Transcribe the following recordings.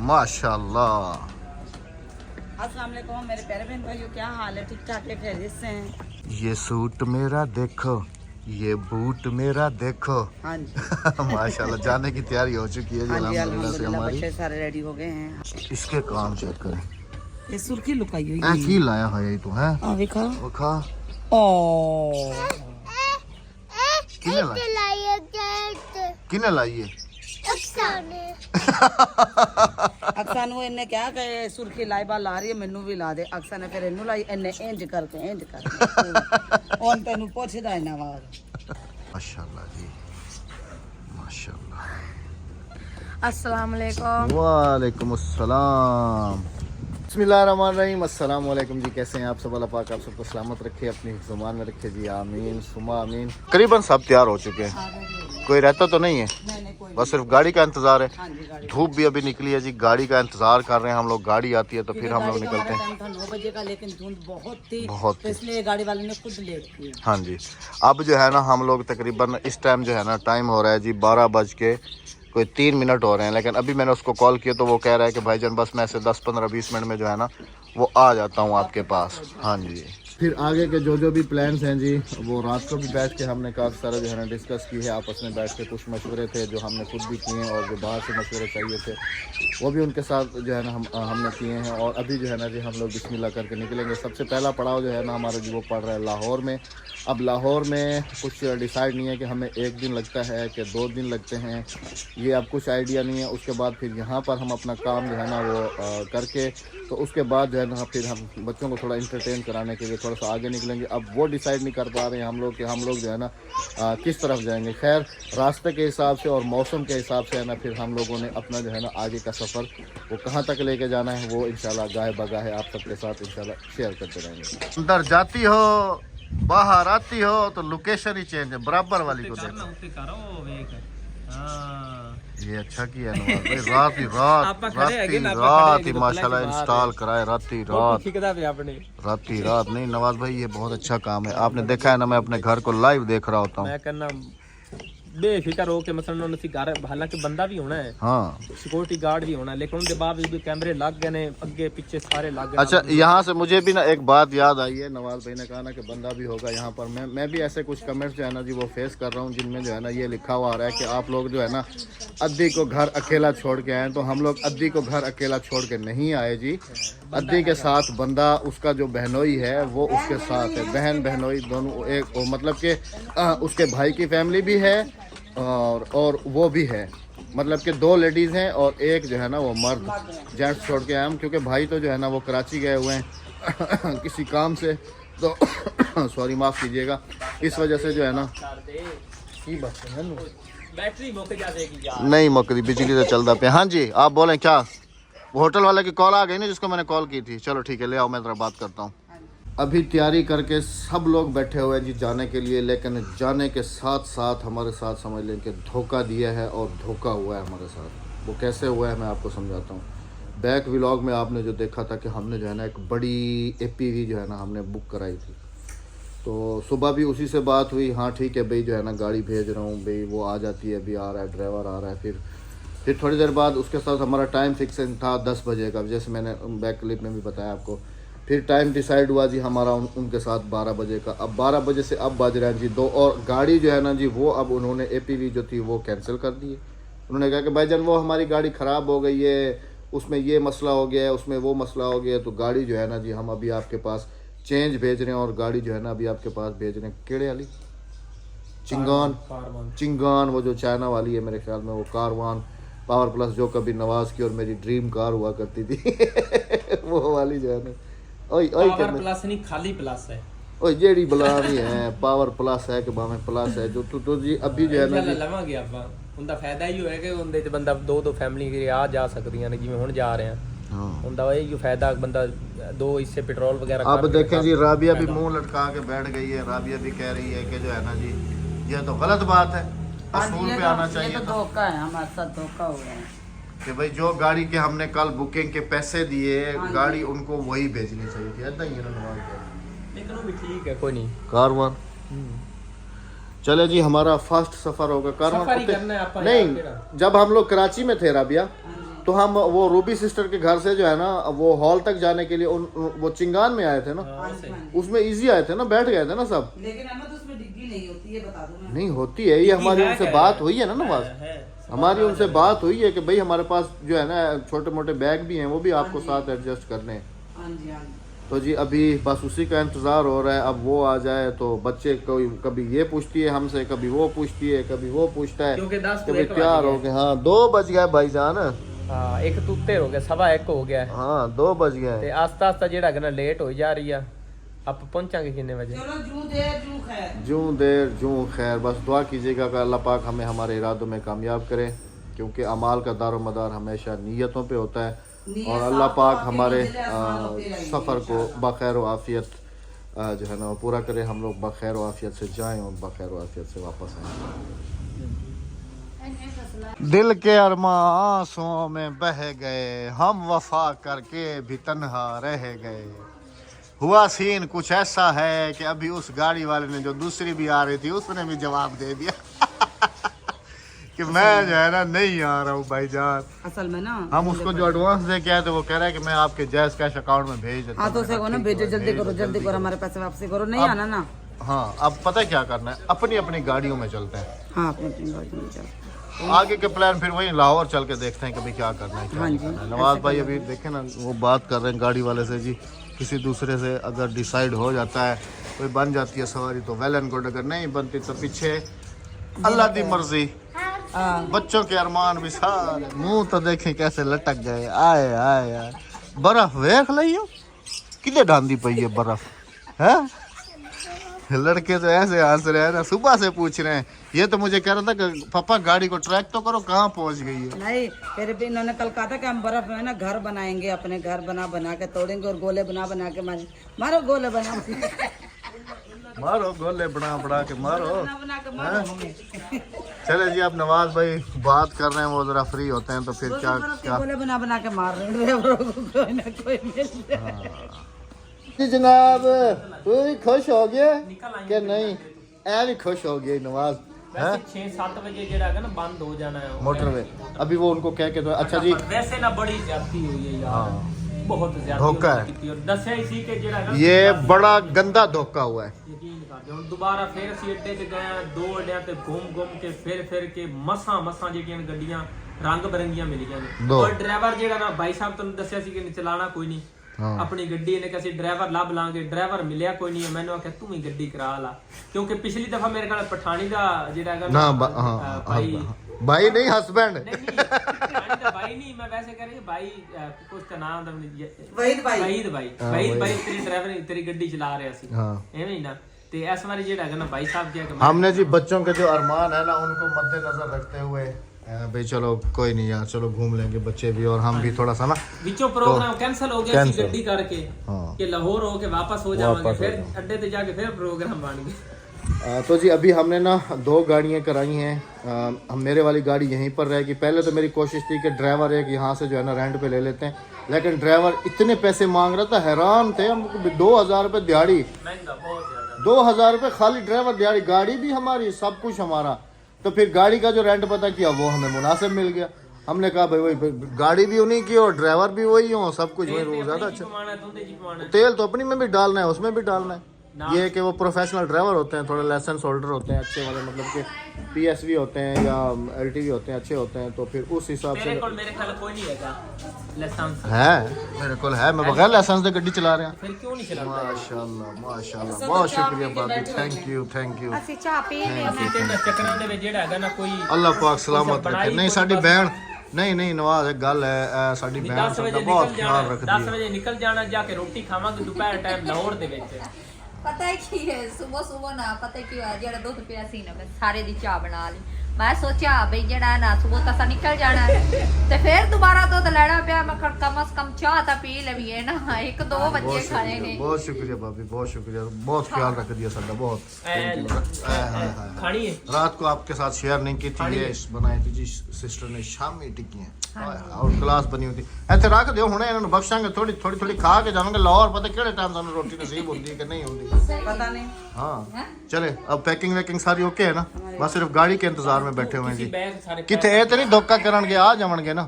माशाल्लाह। अस्सलाम वालेकुम मेरे प्यारे बहन भाइयों, क्या हाल है? ठीक ठाक है, खैरियत से हैं? ये सूट मेरा देखो, ये बूट मेरा देखो। हाँ जी माशाल्लाह, जाने की तैयारी हो चुकी है जी हाँ जी अल्हम्दुलिल्लाह से अल्हम्दुलिल्लाह, हमारी। बच्चे सारे रेडी हो गए हैं। इसके काम चेक करें, ये सुर्खी लुकाई हुई ऐ की लाया है ये तो है। हां देखा वो खा ओ किने लाइए अक्सा नु इन्ने क्या कहे सुर्खी लाई बा ला रही है, मेनू भी ला दे। अक्सा ने फिर इन्नू लाई, इन्ने इंज करके और तेनू पूछदा इना वार। माशाल्लाह जी माशाल्लाह। अस्सलाम वालेकुम। वालेकुम अस्सलाम। बिस्मिल्लाहिर्रहमानिर्रहीम। अस्सलाम वालेकुम जी, कैसे हैं आप सब? अल्लाह पाक आप सबको सलामत रखे, अपनी ज़ुबान में रखे जी, आमीन सुमा आमीन। करीबन सब तैयार हो चुके हैं, कोई रहता तो नहीं है, बस सिर्फ गाड़ी का इंतज़ार है। धूप भी अभी निकली है जी, गाड़ी का इंतज़ार कर रहे हैं हम लोग। गाड़ी आती है तो फिर हम लोग निकलते हैं। 9 बजे का, लेकिन धुंध बहुत थी, बहुत तो इसलिए गाड़ी वाले ने खुद लेट की। हाँ जी, अब जो है ना हम लोग तकरीबन इस टाइम जो है ना टाइम हो रहा है जी 12 बज के कोई 3 मिनट हो रहे हैं। लेकिन अभी मैंने उसको कॉल किया तो वो कह रहा है कि भाईजान बस मैं से 10-15-20 मिनट में जो है ना वो आ जाता हूँ आपके पास। हाँ जी, फिर आगे के जो भी प्लान्स हैं जी, वो रात को भी बैठ के हमने काफ़ी सारा जो है ना डिस्कस की है आपस में बैठ के। कुछ मशवरे थे जो हमने खुद भी किए हैं, और जो बाहर से मशवरे चाहिए थे वो भी उनके साथ जो है ना हमने किए हैं। और अभी जो है ना जी हम लोग बिस्मिल्लाह करके निकलेंगे। सबसे पहला पड़ाव जो है ना हमारा जी वो पड़ रहा है लाहौर में। अब लाहौर में कुछ डिसाइड नहीं है कि हमें 1 दिन लगता है कि 2 दिन लगते हैं, ये अब कुछ आइडिया नहीं है। उसके बाद फिर यहाँ पर हम अपना काम जो है ना वो करके, तो उसके बाद जो है ना फिर हम बच्चों को थोड़ा इंटरटेन कराने के लिए थोड़ा सा आगे निकलेंगे। अब वो डिसाइड नहीं कर पा रहे हैं हम लोग कि हम लोग जो है ना किस तरफ जाएंगे। खैर, रास्ते के हिसाब से और मौसम के हिसाब से है ना फिर हम लोगों ने अपना जो है ना आगे का सफ़र वो कहाँ तक लेके जाना है वो इंशाल्लाह गाहे बगाहे आप सबके साथ इंशाल्लाह शेयर करते रहेंगे। अंदर जाती हो बाहर आती हो तो लोकेशन ही चेंज है, बराबर वाली को देखो। ये अच्छा किया नवाज भाई, रात ही माशाल्लाह इंस्टॉल कराए, रात नहीं नवाज भाई, ये बहुत अच्छा काम है। आपने देखा है ना, मैं अपने घर को लाइव देख रहा होता हूँ। बेफिक्र हो के मतलब उन्होंने घर, हालांकि बंदा भी होना है, हाँ सिक्योरिटी गार्ड भी होना है, लेकिन उनके बावजूद भी कैमरे लग गए ने, अगे पीछे सारे लग गए। अच्छा, यहाँ से मुझे भी ना एक बात याद आई है, नवाज भाई ने कहा ना कि बंदा भी होगा यहाँ पर। मैं भी ऐसे कुछ कमेंट्स जो है ना जी वो फेस कर रहा हूँ, जिनमें जो है ना ये लिखा हुआ आ रहा है कि आप लोग जो है ना अद्दी को घर अकेला छोड़ के आए। तो हम लोग अद्दी को घर अकेला छोड़ के नहीं आए जी, अद्दी के साथ बंदा, उसका जो बहनोई है वो उसके साथ है। बहन बहनोई दोनों एक, मतलब कि उसके भाई की फैमिली भी है और वो भी है, मतलब कि 2 लेडीज़ हैं और एक जो है ना वो मर्द जेंट्स छोड़ के आए हम। क्योंकि भाई तो जो है ना वो कराची गए हुए हैं किसी काम से, तो सॉरी माफ़ कीजिएगा, इस वजह से जो है ना की बात है बैटरी मौके जाएगी यार, नहीं मौके बिजली तो चलता पे। हाँ जी, आप बोलें क्या? वो होटल वाले की कॉल आ गई ना जिसको मैंने कॉल की थी। चलो ठीक है, ले आओ, मैं ज़रा बात करता हूँ। अभी तैयारी करके सब लोग बैठे हुए हैं जी जाने के लिए, लेकिन जाने के साथ साथ हमारे साथ समझ लें कि धोखा दिया है और धोखा हुआ है हमारे साथ। वो कैसे हुआ है मैं आपको समझाता हूँ। बैक व्लॉग में आपने जो देखा था कि हमने जो है ना एक बड़ी APV जो है ना हमने बुक कराई थी, तो सुबह भी उसी से बात हुई। हाँ ठीक है भाई, जो है ना गाड़ी भेज रहा हूँ भाई, वो आ जाती है, अभी आ रहा है, ड्राइवर आ रहा है। फिर थोड़ी देर बाद उसके साथ हमारा टाइम फिक्स था 10 बजे का, जैसे मैंने बैक क्लिप में भी बताया आपको। फिर टाइम डिसाइड हुआ जी हमारा उनके साथ 12 बजे का। अब 12 बजे से अब बज रहे हैं जी 2, और गाड़ी जो है ना जी वो अब उन्होंने APV जो थी वो कैंसिल कर दी है। उन्होंने कहा कि भाईजान वो हमारी गाड़ी ख़राब हो गई है, उसमें ये मसला हो गया है, उसमें वो मसला हो गया है, तो गाड़ी जो है ना जी हम अभी आपके पास चेंज भेज रहे हैं, और गाड़ी जो है ना अभी आपके पास भेज रहे हैं। केड़े वाली? चिंगान, वो जो चाइना वाली है मेरे ख्याल में, वो कारवान पावर प्लस, जो कभी नवाज की और मेरी ड्रीम कार हुआ करती थी वो वाली जो है ना, पावर प्लस नहीं खाली प्लस है, ओए जेडी बला भी है, पावर प्लस है कि भाਵੇਂ प्लस है, जो तो जी अभी जो है ना जी ਲਵਾਂਗੇ ਆਪਾਂ। ਉਹਦਾ ਫਾਇਦਾ ਹੀ ਹੋਇਆ ਕਿ ਉਹਦੇ ਚ ਬੰਦਾ 2 ਫੈਮਿਲੀ ਕਿ ਆ ਜਾ ਸਕਦੀਆਂ ਨੇ, ਜਿਵੇਂ ਹੁਣ ਜਾ ਰਹੇ ਆ। ਉਹਦਾ ਇਹ ਹੀ फायदा, बंदा 2 हिस्से पेट्रोल वगैरह। अब देखें जी, राबिया भी मुंह लटका के बैठ गई है। राबिया भी कह रही है कि जो है ना जी ये तो गलत बात है, असूल पे आना चाहिए। तो धोखा है, हमारे साथ धोखा हुआ है कि भाई जो गाड़ी के हमने कल बुकिंग के पैसे दिए, गाड़ी उनको वही भेजनी चाहिए थी। ऐसा ही है, लेकिन वो भी ठीक है, कोई नहीं। कारवान चले जी, हमारा फर्स्ट सफर होगा कारवान। नहीं, जब हम लोग कराची में थे राबिया, तो हम वो रूबी सिस्टर के घर से जो है ना वो हॉल तक जाने के लिए वो चिंगान में आए थे ना, उसमें इजी आए थे ना, बैठ गए थे ना सब। लेकिन अहमद उसमें डिग्गी नहीं होती है, बता दूं मैं। नहीं होती है, ये हमारी उनसे बात हुई है ना नवाज, हमारी उनसे बात हुई है कि भाई हमारे पास जो है ना छोटे मोटे बैग भी हैं, वो भी आपको साथ एडजस्ट करने हैं। हाँ जी हाँ जी। तो जी अभी बस उसी का इंतज़ार हो रहा है, अब वो आ जाए तो बच्चे कोई कभी ये पूछती है हमसे, कभी वो पूछती है, कभी वो पूछता है, क्योंकि 10 कभी तैयार हो गए। हाँ 2 बज गया भाईजान। हाँ एक तुत्ते हो गया, 1:15 हो गया हाँ 2 बज गए। ਤੇ ਆਸਤਾ ਆਸਤਾ ਜਿਹੜਾ ਕਿ ਨਾ ਲੇਟ ਹੋਈ ਜਾ ਰਹੀ ਆ। ਆਪਾਂ पहुंचांगे कितने बजे? चलो जू देर जू खैर। जूं देर जूं खैर, बस दुआ कीजिएगा कि अल्लाह पाक हमें हमारे इरादों में कामयाब करे, क्योंकि अमाल का दारोमदार हमेशा नीयतों पे होता है। और अल्लाह पाक हमारे सफ़र को बखैर व आफियत जो है ना वो पूरा करे, हम लोग बखैर व आफियत से जाएं और बखैर व आफियत से वापस आएं। दिल के अरमां आंसुओं में बह गए, हम वफा करके भी तन्हा रह गए। हुआ सीन कुछ ऐसा है कि अभी उस गाड़ी वाले ने जो दूसरी भी आ रही थी उसने भी जवाब दे दिया कि मैं जो है ना नहीं आ रहा हूँ भाईजान। असल में ना हम उसको जो एडवांस दे के आए थे वो कह रहा है कि मैं आपके जैज कैश अकाउंट में भेज देता हाँ तो हूँ। उसे को ना भेजो, जल्दी करो हमारे पैसे वापसी करो, नहीं आना ना। हाँ अब पता है क्या करना है, अपनी अपनी गाड़ियों में चलते हैं। हाँ अपनी अपनी गाड़ी में चलो। आगे के प्लान फिर वही लाहौर चल के देखते हैं कभी क्या करना है, क्या नहीं करना है। नवाज भाई अभी देखे ना वो बात कर रहे हैं गाड़ी वाले से, जी किसी दूसरे से अगर डिसाइड हो जाता है, कोई बन जाती है सवारी तो वेल एंड गुड, अगर नहीं बनती तो पीछे अल्लाह दी मर्जी। बच्चों के अरमान भी सारे, मुंह तो देखें कैसे लटक गए। आए आए आए बर्फ वेख लियो किधे डांदी पई है बर्फ है। लड़के तो ऐसे हंस रहे हैं ना, सुबह से पूछ रहे हैं। ये तो मुझे कह रहा था कि पापा गाड़ी को ट्रैक तो करो, कहाँ पहुंच गई है। नहीं फिर भी इन्होंने कल कहा था कि हम बर्फ में ना घर बनाएंगे, अपने घर बना के तोड़ेंगे और गोले बना के मारो गोले बना मारो गोले बना के मारो। बना के मारो। चले जी अब नवाज भाई बात कर रहे हैं, वो जरा फ्री होते हैं तो फिर क्या क्या गोले बना के मार रहे हैं ड्राइवरों को, कोई ना कोई मिल जाए। जी जनाब तू भी खुश हो गया कि नहीं? ऐ भी खुश हो गया नवाज। वैसे 6-7 बजे ਜਿਹੜਾ ਹੈਗਾ ਨਾ ਬੰਦ ਹੋ ਜਾਣਾ है मोटरवे। अभी वो उनको कह के तो अच्छा जी वैसे ना बड़ी ज्यादती हुई है यार, बहुत ज्यादा धोखा है। और ਦੱਸਿਆ ਹੀ ਸੀ ਕਿ ਜਿਹੜਾ ਹੈਗਾ ये बड़ा गंदा धोखा हुआ है। ਯਕੀਨ ਕਰਦੇ ਹੁਣ ਦੁਬਾਰਾ ਫੇਰ ਅਸੀਂ ਅੱਡੇ ਤੇ ਗਏ, 2 ਅੱਡਿਆਂ ਤੇ ਘੁੰਮ ਕੇ ਫਿਰ ਕੇ ਮਸਾਂ ਜਿਹੜੀਆਂ ਗੱਡੀਆਂ ਰੰਗ ਬਰੰਗੀਆਂ ਮਿਲੀਆਂ ਨੇ। ਦੋ। ਔਰ ਡਰਾਈਵਰ ਜਿਹੜਾ ਨਾ ਭਾਈ ਸਾਹਿਬ ਤੁਹਾਨੂੰ ਦੱਸਿਆ ਸੀ ਕਿ ਚਲਾਣਾ ਕੋਈ ਨਹੀਂ, ਆਪਣੀ ਗੱਡੀ ਨੇ ਕਿ ਅਸੀਂ ਡਰਾਈਵਰ ਲੱਭ ਲਾਂਗੇ, ਡਰਾਈਵਰ ਮਿਲਿਆ ਕੋਈ ਨਹੀਂ। ਮੈਨੂੰ ਆਖਿਆ ਤੂੰ ਹੀ ਗੱਡੀ ਕਰਾ ਲਾ, ਕਿਉਂਕਿ ਪਿਛਲੀ ਦਫਾ ਮੇਰੇ ਨਾਲ ਪਠਾਣੀ ਦਾ ਜਿਹੜਾ ਹੈਗਾ ना ਭਾਈ भाई नहीं हस्बैंड नहीं पठानी ਦਾ ਭਾਈ ਨਹੀਂ, ਮੈਂ ਵੈਸੇ ਕਹਿ ਰਹੀ ਭਾਈ ਕੁਝ ਤਾਂ ਨਾਮ ਦਾ वहीद भाई ਵਹੀਦ ਭਾਈ ਤੇਰੀ ਡਰਾਈਵਰ ਤੇਰੀ ਗੱਡੀ ਚਲਾ ਰਿਹਾ ਸੀ ਐਵੇਂ ਹੀ ਨਾ। ਤੇ ਇਸ ਵਾਰੀ ਜਿਹੜਾ ਹੈਗਾ ਨਾ ਭਾਈ ਸਾਹਿਬ ਕਿਹਾ ਕਿ हमने जी बच्चों के जो अरमान है ना उनको मद्देनजर रखते हुए भाई चलो कोई नहीं यार, चलो घूम लेंगे बच्चे भी और हम भी थोड़ा सा ना। ਵਿੱਚੋਂ ਪ੍ਰੋਗਰਾਮ ਕੈਨਸਲ ਹੋ ਗਿਆ ਸੀ ਗੱਡੀ ਕਰਕੇ हाँ। ਕਿ ਲਾਹੌਰ ਹੋ ਕੇ ਵਾਪਸ ਹੋ ਜਾਵਾਂਗੇ, ਫਿਰ ਅੱਡੇ ਤੇ ਜਾ ਕੇ ਫਿਰ ਪ੍ਰੋਗਰਾਮ ਬਣ ਗਿਆ। तो जी अभी हमने ना 2 गाड़ियाँ कराई हैं। हम मेरे वाली गाड़ी यहीं पर रहेगी। पहले तो मेरी कोशिश थी कि ड्राइवर एक यहाँ से जो है ना रेंट पे ले लेते हैं, लेकिन ड्राइवर इतने पैसे मांग रहा था, हैरान थे हम। 2000 रुपये दिहाड़ी, महंगा बहुत ज्यादा, 2000 रुपये खाली ड्राइवर दिहाड़ी, गाड़ी भी हमारी सब कुछ हमारा। तो फिर गाड़ी का जो रेंट पता किया वो हमें मुनासिब मिल गया। हमने कहा भाई वही गाड़ी भी उन्हीं की और ड्राइवर भी वही हो, सब कुछ वही। ज़्यादा अच्छा तेल तो अपनी में भी डालना है, उसमें भी डालना है। ये है कि वो प्रोफेशनल ड्राइवर होते हैं, थोड़े लाइसेंस होल्डर होते हैं अच्छे वाले, मतलब कि PSV होते हैं या LTV होते हैं, अच्छे होते हैं। तो फिर उस हिसाब से मेरे ख्याल कोई नहीं लाइसेंस है, मेरे को है, मैं बगैर लाइसेंस दे गड्डी चला रहे हैं। फिर क्यों नहीं चलाता? माशाल्लाह माशाल्लाह, बहुत शुक्रिया भाभी, थैंक यू थैंक यू। ਅਸੀਂ ਚਾਹ ਪੀ ਲਈ ਤੇ ਚੱਕਰਾਂ ਦੇ ਵਿੱਚ ਜਿਹੜਾ ਹੈਗਾ ਨਾ ਕੋਈ अल्लाह पाक सलामत रखे। नहीं साडी बहन नहीं नवाज एक गल है, साडी बहन 10 सबका ਵਜੇ बहुत ਨਿਕਲ ख्याल ਜਾਣਾ, रखती 10 है। ਵਜੇ ਨਿਕਲ ਜਾਣਾ, ਜਾ ਕੇ ਰੋਟੀ ਖਾਵਾਂਗੇ ਦੁਪਹਿਰ ਟਾਈਮ ਲਾਹੌਰ ਦੇ ਵਿੱਚ। ਪਤਾ ਹੈ ਕੀ ਹੈ, ਸਵੇਰ ਨਾ ਪਤਾ ਕੀ ਹੋਇਆ, ਜਿਹੜਾ ਦੁੱਧ ਪਿਆ ਸੀ ਨਾ ਮੈਂ ਸਾਰੇ ਦੀ ਚਾਹ ਬਣਾ ਲਈ। ਮੈਂ ਸੋਚਿਆ ਬਈ ਜਿਹੜਾ ਨਾ ਸਵੇਰ ਤੱਕ ਨਿਕਲ ਜਾਣਾ ਤੇ ਫਿਰ ਦੁਬਾਰਾ ਦੁੱਧ ਲੈਣਾ ਪਿਆ। ਮੈਂ ਕਮ ਸੇ ਕਮ ਚਾਹ ਤਾਂ ਪੀ ਲਈਏ ਨਾ, 1-2 ਵਜੇ ਖਾਣੇ ਨੇ। बहुत शुक्रिया भाभी, बहुत शुक्रिया, बहुत ख्याल रख दिया साਡਾ, बहुत। खानी है रात को आपके साथ शेयर नहीं की थी, ये बनाई थी जी सिस्टर ने शामी टिक्कियां और क्लास बनी हुई थी। ਇੱਥੇ ਰੱਖ ਦਿਓ, ਹੁਣੇ ਇਹਨਾਂ ਨੂੰ ਬਖਸ਼ਾਂਗੇ, ਥੋੜੀ ਖਾ ਕੇ ਜਾਵਾਂਗੇ ਲਾਹੌਰ। ਪਤਾ ਕਿਹੜੇ ਟਾਈਮ ਸਾਨੂੰ ਰੋਟੀ ਨਸੀਬ ਹੁੰਦੀ ਹੈ ਕਿ ਨਹੀਂ ਹੁੰਦੀ। पता नहीं। हाँ चले अब पैकिंग वैकिंग सारी ओके है ना, बस सिर्फ गाड़ी के इंतजार में बैठे हुए हैं जी। बैग सारे किथे ये तो नहीं धोखा करनगे, आ जावणगे ना।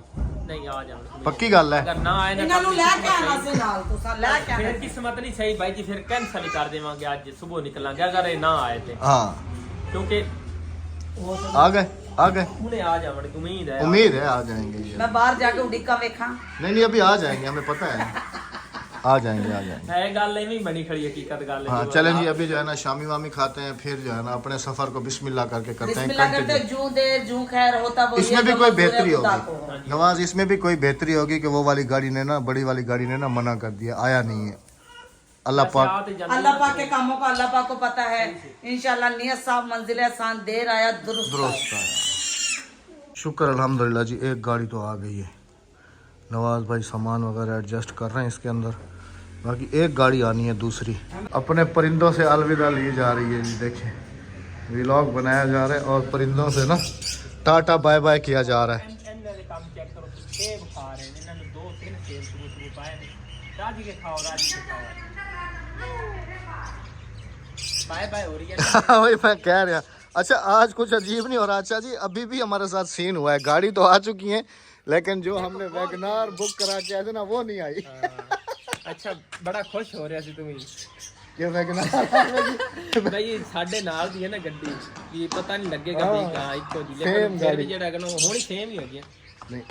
ਨਹੀਂ ਆ ਜਾਣ ਪੱਕੀ ਗੱਲ ਹੈ। ਅਗਰ ਨਾ ਆਏ ਨਾ ਇਹਨਾਂ ਨੂੰ ਲੈ ਕੇ ਆਣਾ ਸੀ ਨਾਲ ਤੁਸੀਂ ਲੈ ਕੇ ਫਿਰ ਆਣਾ ਕਿਸਮਤ ਨਹੀਂ ਸਹੀ ਬਾਈ ਜੀ, ਫਿਰ ਕੈਂਸਲ ਹੀ ਕਰ ਦੇਵਾਂਗੇ, ਅੱਜ ਸਵੇਰ ਨਿਕਲਾਂਗੇ ਅਗਰ ਇਹ ਨਾ ਆਏ ਤੇ, हाँ ਕਿਉਂਕਿ आ गए ਹੁਣੇ ਆ ਜਾਵਣ ਉਮੀਦ ਹੈ। उम्मीद है आ जाएंगे ये। मैं बाहर जाके उड़ीका वेखा नहीं अभी आ जाएंगे, हमें पता है आ जाएंगे ਇਹ ਗੱਲ ਐਵੇਂ ਹੀ ਬਣੀ ਖੜੀ ਹਕੀਕत ਗੱਲ है हाँ जो चलें आप- जी, अभी जो है ना शामी वामी खाते हैं, फिर जो है ना अपने सफर को बिस्मिल्लाह करके करते हैं बिस्मिल्लाह करते कंटिन्यू। जूं दे जूं खैर होता वो इसमें ये भी जो कोई मंजूर है बेहतरी खुदा होगी को। नवाज, इसमें भी कोई बेहतरी होगी कि वो वाली गाड़ी ने ना, बड़ी वाली गाड़ी ने ना मना कर दिया, आया नहीं है। अल्लाह वैसे पाक आ तो जाते अल्लाह पाक के कामों का अल्लाह पाक को पता है। इंशाल्लाह नियत साफ मंजिल आसान, देर आया दुरुस्त दुरुस्त आया। शुक्र अल्हम्दुलिल्लाह जी, एक गाड़ी तो आ गई है। नवाज भाई सामान वगैरह एडजस्ट कर रहे हैं इसके अंदर, बाकी एक गाड़ी आनी है दूसरी। अपने परिंदों से अलविदा ली जा रही है जी, देखें व्लॉग बनाया जा रहा है और परिंदों से ना टाटा बाय बाय किया जा रहा है। ਇਹਨਾਂ ਦੇ ਕੰਮ ਚੈੱਕ ਕਰੋ, ਸੇਬ ਖਾ ਰਹੇ ਨੇ, ਇਹਨਾਂ ਨੂੰ 2-3 ਸੇਬ ਸੁਬਹ ਪਾਏ ਨੇ, ਰਾਜੀ ਕੇ ਖਾਓ बाय बाय हो रही है। वही मैं कह रहा। अच्छा आज कुछ अजीब नहीं हो रहा। अच्छा जी अभी भी हमारे साथ सीन हुआ है, गाड़ी तो आ चुकी है लेकिन जो हमने वैगनार बुक करा के आए थे ना वो नहीं आई। ਅੱਛਾ ਬੜਾ ਖੁਸ਼ ਹੋ ਰਿਹਾ ਸੀ ਤੂੰ ये वैगनार ਬਈ ਸਾਡੇ ਨਾਲ ਦੀ ਹੈ ਨਾ ਗੱਡੀ, ਕੀ ਪਤਾ ਨਹੀਂ ਲੱਗੇਗਾ ਵੀ ਕਾ ਇੱਕੋ ਜੀ, Same ਲੇਕਿਨ ਫਿਰ ਵੀ गाड़ी। ਜਿਹੜਾ ਹੈਗਾ ਨਾ ਹੁਣ ਸੇਮ ਹੀ ਹੋ ਗਿਆ, नहीं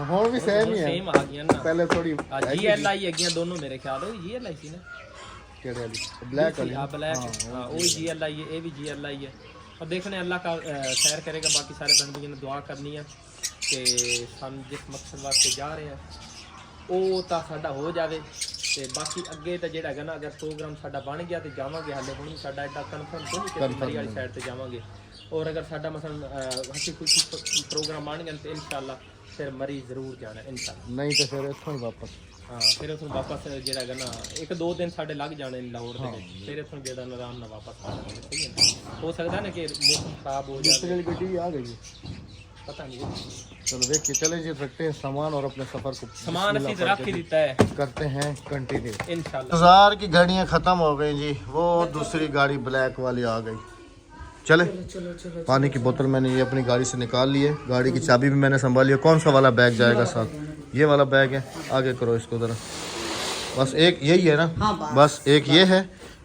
हाँ भी सेम ही है, ਸੇਮ ਆ ਗਈਆਂ ਨਾ। पहले थोड़ी GLI ਹੈਗੀਆਂ ਦੋਨੋਂ ਮੇਰੇ ਖਿਆਲ, ਉਹ GLI ਸੀ ਨਾ, केड़े वाली ब्लैक वाली हाँ ब्लैक, हाँ वही GLI है, ये भी GLI है। और देखने अल्लाह का खैर करेगा, बाकी सारे बंदे ने दुआ करनी है कि हम जिस मकसद वास्ते जा रहे हैं ਉਹ ਤਾਂ ਸਾਡਾ ਹੋ ਜਾਵੇ, ਤੇ ਬਾਕੀ ਅੱਗੇ ਤਾਂ ਜਿਹੜਾ ਹੈਗਾ ਨਾ, ਅਗਰ ਪ੍ਰੋਗਰਾਮ ਸਾਡਾ ਬਣ ਗਿਆ ਤੇ ਜਾਵਾਂਗੇ, ਹਾਲੇ ਹੁਣ ਸਾਡਾ ਐਡਾ ਕਨਫਰਮ ਤੋਂ ਨਹੀਂ ਕਿ ਮਰੀ ਵਾਲੀ ਸਾਈਡ ਤੇ ਜਾਵਾਂਗੇ, ਔਰ ਅਗਰ ਸਾਡਾ ਮਸਲਨ ਹੱਸੀ ਖੁਸ਼ੀ ਪ੍ਰੋਗਰਾਮ ਬਣ ਗਿਆ ਤੇ ਇਨਸ਼ਾਅੱਲਾ ਫਿਰ ਮਰੀ ਜ਼ਰੂਰ ਜਾਣਾ ਇਨਸ਼ਾਅੱਲਾ। नहीं तो फिर इत्थों ही वापस। ਹਾਂ ਫਿਰ ਉਥੋਂ ਵਾਪਸ ਜਿਹੜਾ ਹੈਗਾ ਨਾ 1-2 ਦਿਨ ਸਾਡੇ ਲੱਗ ਜਾਣੇ ਲਾਹੌਰ ਦੇ ਵਿੱਚ, ਫਿਰ ਇਥੋਂ ਜਿਹੜਾ ਨਾ ਆਰਾਮ ਨਾਲ ਵਾਪਸ ਆ ਜਾਵਾਂਗੇ। ਸਹੀ ਹੈ ਨਾ? ਹੋ ਸਕਦਾ ਨਾ ਕਿ ਮੌਸਮ ਖਰਾਬ ਹੋ ਜਾਵੇ, दूसरी वाली गड्डी आ गई है। ਪਤਾ ਨਹੀਂ। चलो देख के चले जी, रखते हैं सामान और अपने सफर को ਸਮਾਨ ਅਸੀਂ ਤਾਂ ਰੱਖ ਹੀ ਦਿੱਤਾ ਹੈ करते हैं कंटिन्यू। ਇਨਸ਼ਾਅੱਲਾ। इंतजार की घड़ियां खत्म हो गई जी, वो दूसरी गाड़ी ब्लैक वाली आ गई। चले पानी की बोतल मैंने ये अपनी गाड़ी से निकाल ली है, गाड़ी की चाबी भी मैंने संभाली है। कौन सा वाला बैग जाएगा साथ? ये वाला बैग है, आगे करो इसको ज़रा, बस एक यही है ना? हाँ, बस एक ये है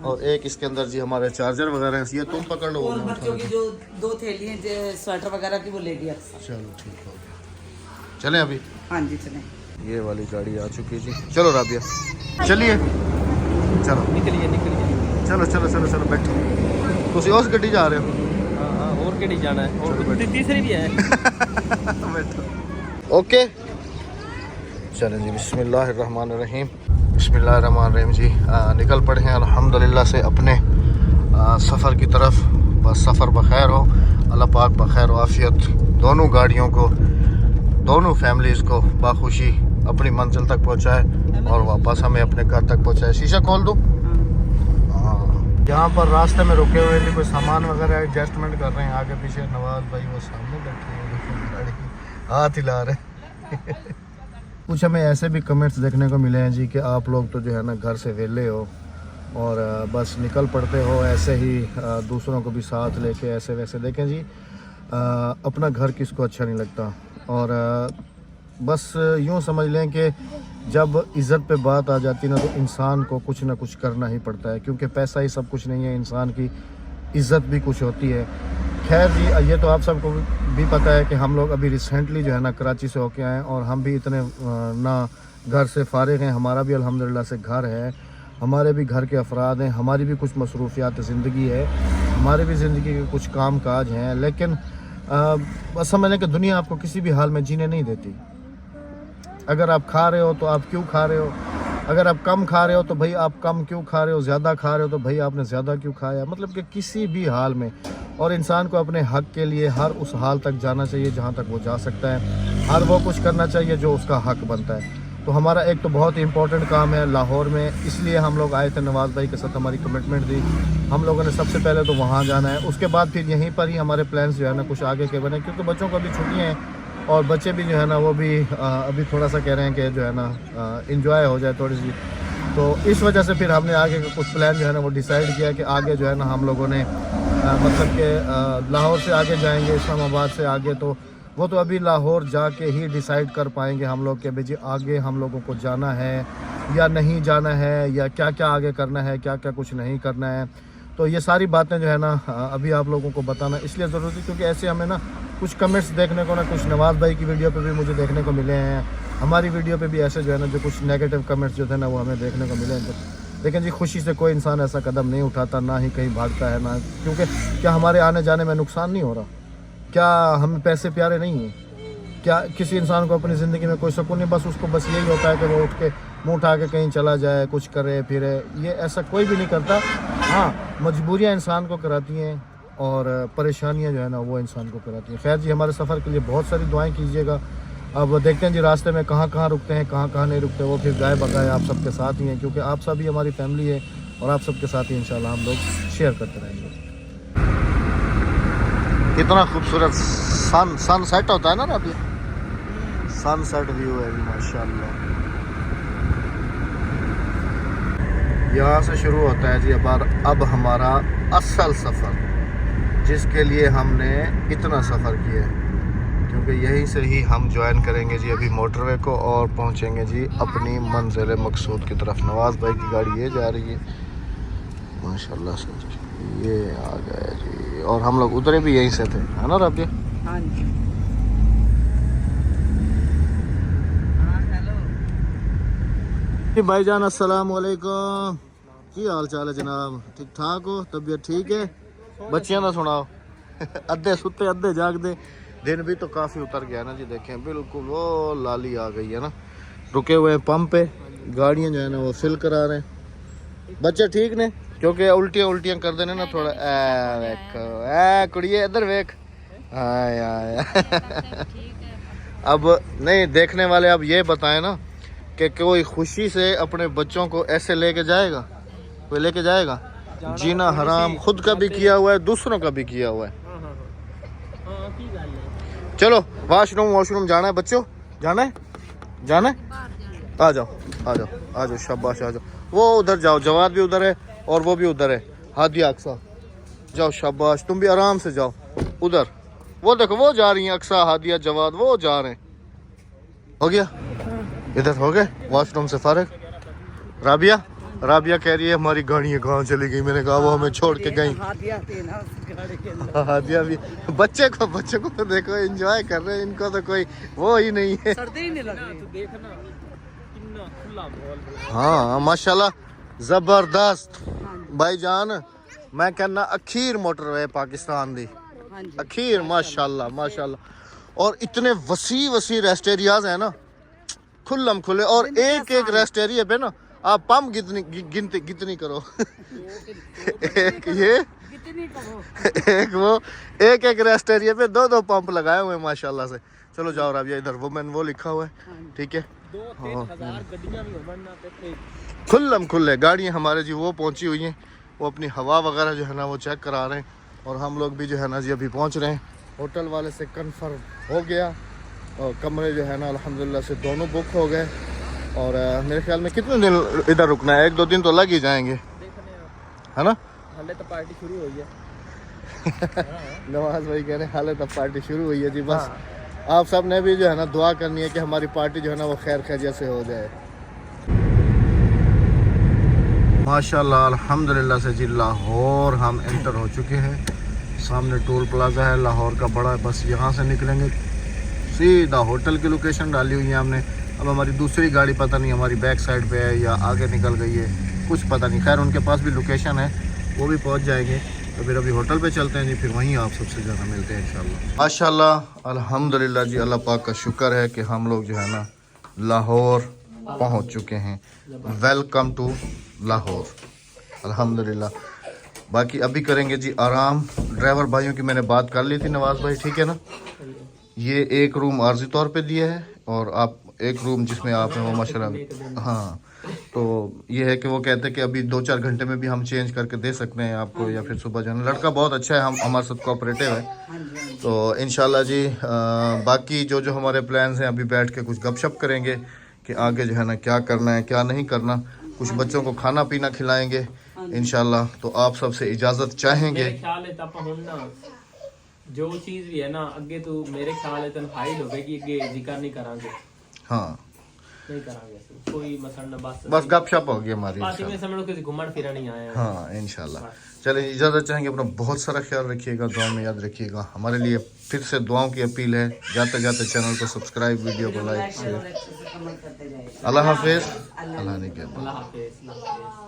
और एक इसके अंदर जी हमारे चार्जर वगैरह हैं, ये तुम पकड़ लो। और बच्चों की जो 2 थैली हैं जो स्वेटर वगैरह की वो ले गया। चलो ठीक हो गया, चलें अभी। हाँ जी चलें। ये वाली गाड़ी आ चुकी है जी, चलो राबिया चलिए, चलो ਨਿਕਲੀਏ चलो चलो चलो चलो बैठो। तुम उस गड्डी जा रहे हो? ਹਾਂ ਹਾਂ ਹੋਰ ਕਿਹੜੀ ਜਾਣਾ ਹੈ, ਹੋਰ ਤੀਸਰੀ ਵੀ ਹੈ। बैठो ओके चलें जी, बिस्मिल्लाहिर्रहमानिर्रहीम। बिस्मिल्लाहिर्रहमानिर्रहीम जी, निकल पड़े हैं अल्हम्दुलिल्लाह से अपने सफ़र की तरफ। बस सफ़र बखैर हो, अल्लाह पाक बखैर आफियत दोनों गाड़ियों को, दोनों फैमिलीज़ को बाखुशी अपनी मंजिल तक पहुँचाए और वापस हमें अपने घर तक पहुँचाए। शीशा खोल दूँ? हाँ, यहाँ पर रास्ते में रुके हुए थे, कोई सामान वगैरह एडजस्टमेंट कर रहे हैं आगे पीछे। नवाज भाई वो सामने बैठे हैं, गाड़ी हाथ हिला रहे। कुछ हमें ऐसे भी कमेंट्स देखने को मिले हैं जी कि आप लोग तो जो है ना घर से वेले हो और बस निकल पड़ते हो ऐसे ही, दूसरों को भी साथ लेके ऐसे वैसे। देखें जी, अपना घर किसको अच्छा नहीं लगता, और बस यूँ समझ लें कि जब इज़्ज़त पे बात आ जाती है ना तो इंसान को कुछ ना कुछ करना ही पड़ता है, क्योंकि पैसा ही सब कुछ नहीं है, इंसान की इज़्ज़त भी कुछ होती है। खैर जी, ये तो आप सबको भी पता है कि हम लोग अभी रिसेंटली जो है ना कराची से होके आए, और हम भी इतने ना घर से फारिग हैं। हमारा भी अल्हम्दुलिल्लाह से घर है, हमारे भी घर के अफराद हैं, हमारी भी कुछ मसरूफियात ज़िंदगी है, हमारे भी ज़िंदगी के कुछ काम काज हैं, लेकिन बस समझ लें कि दुनिया आपको किसी भी हाल में जीने नहीं देती। अगर आप खा रहे हो तो आप क्यों खा रहे हो, अगर आप कम खा रहे हो तो भाई आप कम क्यों खा रहे हो, ज़्यादा खा रहे हो तो भाई आपने ज़्यादा क्यों खाया। मतलब कि किसी भी हाल में, और इंसान को अपने हक के लिए हर उस हाल तक जाना चाहिए जहाँ तक वो जा सकता है, हर वो कुछ करना चाहिए जो उसका हक बनता है। तो हमारा एक तो बहुत ही इम्पोर्टेंट काम है लाहौर में, इसलिए हम लोग आए थे। नवाज़ भाई के साथ हमारी कमिटमेंट थी, हम लोगों ने सबसे पहले तो वहाँ जाना है, उसके बाद फिर यहीं पर ही हमारे प्लान्स जो है ना कुछ आगे के बने, क्योंकि बच्चों को भी छुट्टियाँ हैं और बच्चे भी जो है ना वो भी अभी थोड़ा सा कह रहे हैं कि जो है ना इंजॉय हो जाए थोड़ी सी। तो इस वजह से फिर हमने आगे का कुछ प्लान जो है ना वो डिसाइड किया कि आगे जो है ना हम लोगों ने मतलब कि लाहौर से आगे जाएंगे, इस्लामाबाद से आगे, तो वो तो अभी लाहौर जाके ही डिसाइड कर पाएंगे हम लोग कि भाई जी आगे हम लोगों को जाना है या नहीं जाना है, या क्या क्या आगे करना है, क्या क्या कुछ नहीं करना है। तो ये सारी बातें जो है ना अभी आप लोगों को बताना इसलिए ज़रूरी है क्योंकि ऐसे हमें ना कुछ कमेंट्स देखने को ना, कुछ नवाज़ भाई की वीडियो पे भी मुझे देखने को मिले हैं, हमारी वीडियो पे भी ऐसे जो है ना जो कुछ नेगेटिव कमेंट्स जो थे ना वो हमें देखने को मिले हैं। लेकिन जी खुशी से कोई इंसान ऐसा कदम नहीं उठाता, ना ही कहीं भागता है, ना क्योंकि क्या हमारे आने जाने में नुकसान नहीं हो रहा, क्या हमें पैसे प्यारे नहीं हैं, क्या किसी इंसान को अपनी ज़िंदगी में कोई सुकून नहीं, बस उसको बस यही होता है कि वो उठ के मुँह उठा के कहीं चला जाए, कुछ करे फिरे, ये ऐसा कोई भी नहीं करता। हाँ, मजबूरियाँ इंसान को कराती हैं और परेशानियाँ जो है ना वो इंसान को कराती हैं। खैर जी, हमारे सफ़र के लिए बहुत सारी दुआएं कीजिएगा। अब देखते हैं जी रास्ते में कहाँ कहाँ रुकते हैं, कहाँ कहाँ नहीं रुकते, वो फिर गाय बगाए आप सबके साथ ही हैं, क्योंकि आप सभी हमारी फैमिली है और आप सबके साथ ही इंशाल्लाह हम लोग शेयर करते रहेंगे। कितना खूबसूरत सनसेट होता है ना अभी, सनसेट व्यू है माशाल्लाह। यहाँ से शुरू होता है जी अब हमारा असल सफ़र, जिसके लिए हमने इतना सफ़र किया है, क्योंकि यहीं से ही हम ज्वाइन करेंगे जी अभी मोटरवे को और पहुँचेंगे जी अपनी मंजिल मकसूद की तरफ। नवाज़ भाई की गाड़ी ये जा रही है माशाल्लाह से जी, ये आ गया जी, और हम लोग उतरे भी यहीं से थे, है ना राबिया? हाँ जी। भाईजान अस्सलाम वालेकुम, की हाल चाल है जनाब? ठीक ठाक हो? तबीयत ठीक है? बच्चियां ना सुनाओ अद्धे सुते अद्धे जागदे। दिन भी तो काफ़ी उतर गया ना जी, देखें बिल्कुल वो लाली आ गई है ना। रुके हुए हैं पंप पे, गाड़ियां जो है ना वो फिल करा रहे हैं। बच्चे ठीक ने? क्योंकि उल्टियां कर देने ना थोड़ा। ए कुड़िए इधर वेख, अब नहीं देखने वाले अब ये बताएं ना कि कोई खुशी से अपने बच्चों को ऐसे लेके जाएगा? कोई लेके जाएगा? जीना हराम खुद का भी किया हुआ है, दूसरों का भी किया हुआ है। चलो वॉशरूम जाना है बच्चों, जाना है? आ जाओ शाबाश, आ जाओ। वो उधर जाओ, जवाद भी उधर है और वो भी उधर है, हादिया अक्सा। जाओ शाबाश, तुम भी आराम से जाओ उधर। वो देखो वो जा रही हैं, अक्सा हादिया जवाद वो जा रहे हैं। हो गया इधर, हो गए वॉशरूम से फारिग। राबिया कह रही है हमारी गाड़ियाँ कहाँ चली गई? मैंने कहा वो हमें छोड़ के गई। हादिया भी बच्चे को देखो एंजॉय कर रहे हैं, इनको तो कोई वो ही नहीं है। सर्दी ही नहीं लग रही। देखना कितना खुला माहौल। हाँ माशाल्लाह जबरदस्त भाईजान, मैं कहना अखीर मोटरवे पाकिस्तान दी, अखीर माशाल्लाह। और इतने वसी रेस्ट एरियाज है ना, खुल्लम खुले, और एक रेस्ट एरिया पे ना आप पंप कितनी करो एक ये एक रेस्ट एरिया पे दो पंप लगाए हुए हैं माशाल्लाह से। चलो जाओ राबिया, इधर वुमेन वो लिखा हुआ है, ठीक है। 2-3 गड्डियां भी हो, खुल्लम खुल्ले गाड़ियाँ हमारे जी वो पहुंची हुई हैं, वो अपनी हवा वगैरह जो है ना वो चेक करा रहे हैं, और हम लोग भी जो है ना जी अभी पहुंच रहे हैं। होटल वाले से कंफर्म हो गया और कमरे जो है ना अल्हम्दुलिल्लाह से दोनों बुक हो गए। और मेरे ख्याल में कितने दिन इधर रुकना है? 1-2 दिन तो लग ही जाएंगे, है ना? हाले तो पार्टी शुरू हुई है नवाज भाई कह रहे हैं हाले तो पार्टी शुरू हुई है जी। बस आप सब ने भी जो है ना दुआ करनी है कि हमारी पार्टी जो है ना वो खैर खैरियत से हो जाए। माशाल्लाह अल्हम्दुलिल्लाह से जी लाहौर हम एंटर हो चुके हैं। सामने टोल प्लाजा है लाहौर का बड़ा, बस यहाँ से निकलेंगे सीधा होटल की लोकेशन डाली हुई है हमने। अब हमारी दूसरी गाड़ी पता नहीं हमारी बैक साइड पे है या आगे निकल गई है, कुछ पता नहीं। खैर उनके पास भी लोकेशन है, वो भी पहुंच जाएंगे। तो फिर अभी होटल पे चलते हैं जी, फिर वहीं आप सबसे ज़्यादा मिलते हैं इंशाल्लाह। माशाल्लाह अल्हम्दुलिल्लाह जी, अल्लाह पाक का शुक्र है कि हम लोग जो है ना लाहौर पहुंच चुके हैं। वेलकम टू लाहौर अल्हम्दुलिल्लाह। बाकी अभी करेंगे जी आराम। ड्राइवर भाइयों की मैंने बात कर ली थी, नवाज़ भाई ठीक है ना? ये एक रूम आर्जी तौर पे दिया है और आप एक रूम जिसमें आप वो माशाल्लाह। हाँ, तो ये है कि वो कहते हैं कि अभी 2-4 घंटे में भी हम चेंज करके दे सकते हैं आपको, या फिर सुबह जाना। लड़का बहुत अच्छा है, हम हमारे साथ कोऑपरेटिव है। तो इंशाल्लाह जी बाकी जो हमारे प्लान्स हैं अभी बैठ के कुछ गपशप करेंगे कि आगे जो है ना क्या करना है क्या नहीं करना। कुछ बच्चों को खाना पीना खिलाएंगे इंशाल्लाह। तो आप सबसे इजाज़त चाहेंगे। ਜੋ ਚੀਜ਼ ਵੀ ਹੈ ਨਾ ਅੱਗੇ ਤੂੰ ਮੇਰੇ ਖਿਆਲ ਹੈ ਤੈਨੂੰ ਹਾਈਡ ਹੋਵੇਗੀ ਅੱਗੇ ਜ਼ਿਕਰ ਨਹੀਂ ਕਰਾਂਗੇ हाँ नहीं करांगे ऐसे। कोई मसलन बस बस गपशप होगी हमारी पार्टी में समझ लो किसी घुमन फिरन नहीं आए हैं। हाँ इंशाल्लाह। चलिए इजाज़त चाहेंगे, अपना बहुत सारा ख्याल रखिएगा, दुआ में याद रखिएगा। हमारे लिए फिर से दुआओं की अपील है, जाते जाते चैनल को सब्सक्राइब, वीडियो को लाइक शेयर। कमेंट करते जाइए। अल्लाह हाफिज़, अल्लाह ने किया। अल्लाह हाफिज़।